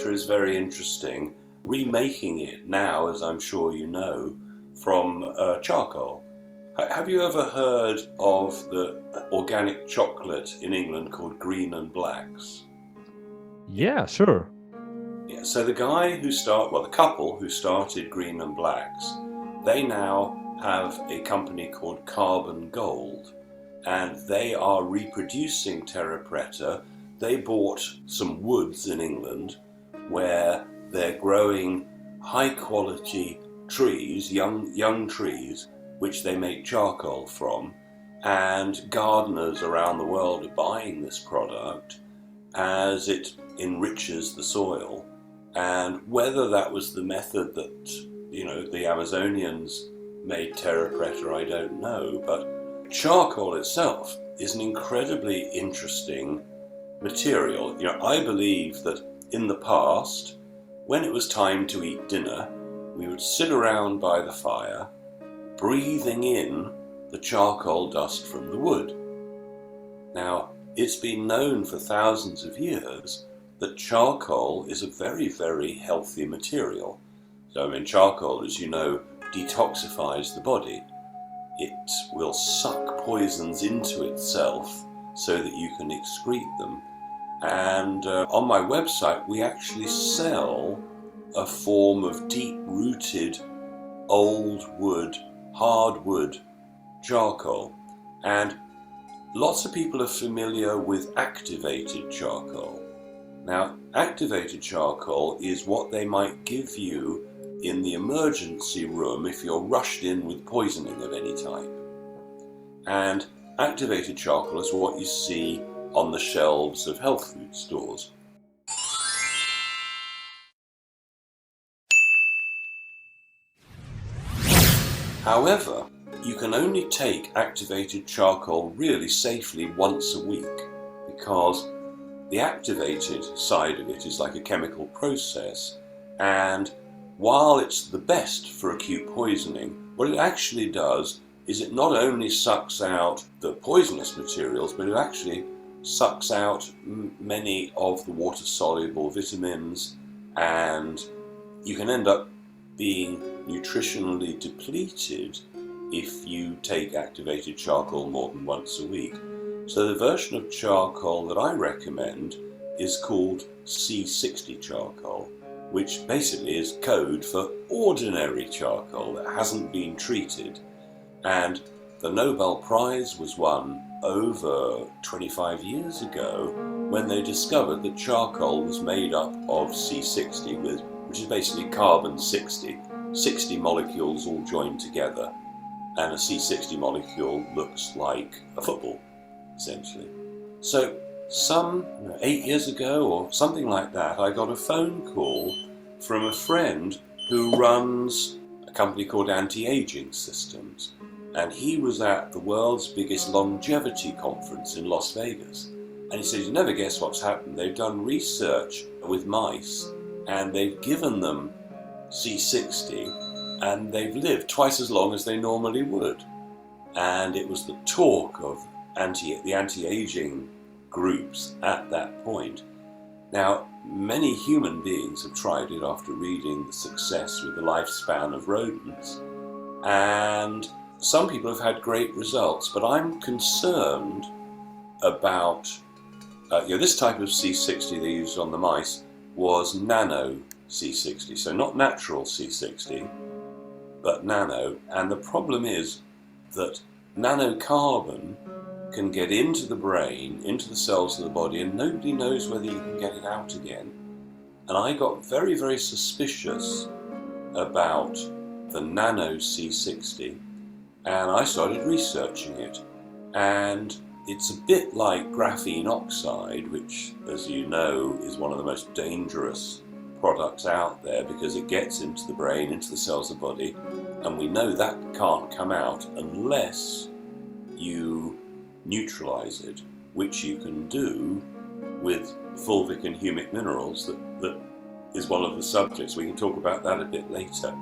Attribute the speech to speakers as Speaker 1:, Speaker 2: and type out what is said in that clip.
Speaker 1: Preta is very interesting, remaking it now, as I'm sure you know, from charcoal. Have you ever heard of the organic chocolate in England called Green and Blacks?
Speaker 2: Yeah, sure.
Speaker 1: Yeah, so the couple who started Green and Blacks, they now have a company called Carbon Gold, and they are reproducing Terra Preta. They bought some woods in England where they're growing high quality trees, young trees, which they make charcoal from, and gardeners around the world are buying this product as it enriches the soil. And whether that was the method that, the Amazonians made Terra Preta, I don't know, but charcoal itself is an incredibly interesting material. I believe that in the past, when it was time to eat dinner, we would sit around by the fire, breathing in the charcoal dust from the wood. Now, it's been known for thousands of years that charcoal is a very, very healthy material. So, charcoal, as you know, detoxifies the body. It will suck poisons into itself so that you can excrete them. And on my website, we actually sell a form of deep-rooted old wood, hardwood charcoal. And lots of people are familiar with activated charcoal. Now, activated charcoal is what they might give you in the emergency room if you're rushed in with poisoning of any type. And activated charcoal is what you see on the shelves of health food stores. However, you can only take activated charcoal really safely once a week, because the activated side of it is like a chemical process, and while it's the best for acute poisoning, what it actually does is it not only sucks out the poisonous materials, but it actually sucks out many of the water-soluble vitamins, and you can end up being nutritionally depleted if you take activated charcoal more than once a week. So the version of charcoal that I recommend is called C60 Charcoal, which basically is code for ordinary charcoal that hasn't been treated. And the Nobel Prize was won over 25 years ago when they discovered that charcoal was made up of C60, which is basically carbon 60 molecules all joined together. And a C60 molecule looks like a football, essentially. So some 8 years ago or something like that, I got a phone call from a friend who runs a company called Anti-Aging Systems, and he was at the world's biggest longevity conference in Las Vegas. And he said, you never guess what's happened. They've done research with mice, and they've given them C60, and they've lived twice as long as they normally would. And it was the talk of the anti-aging groups at that point. Now, many human beings have tried it after reading the success with the lifespan of rodents, and some people have had great results, but I'm concerned about this type of C60 they used on the mice was nano C60, so not natural C60, but nano. And the problem is that nanocarbon can get into the brain, into the cells of the body, and nobody knows whether you can get it out again. And I got very, very suspicious about the nano C60, and I started researching it. And it's a bit like graphene oxide, which, as you know, is one of the most dangerous products out there because it gets into the brain, into the cells of the body, and we know that can't come out unless you neutralize it, which you can do with fulvic and humic minerals. That is one of the subjects. We can talk about that a bit later.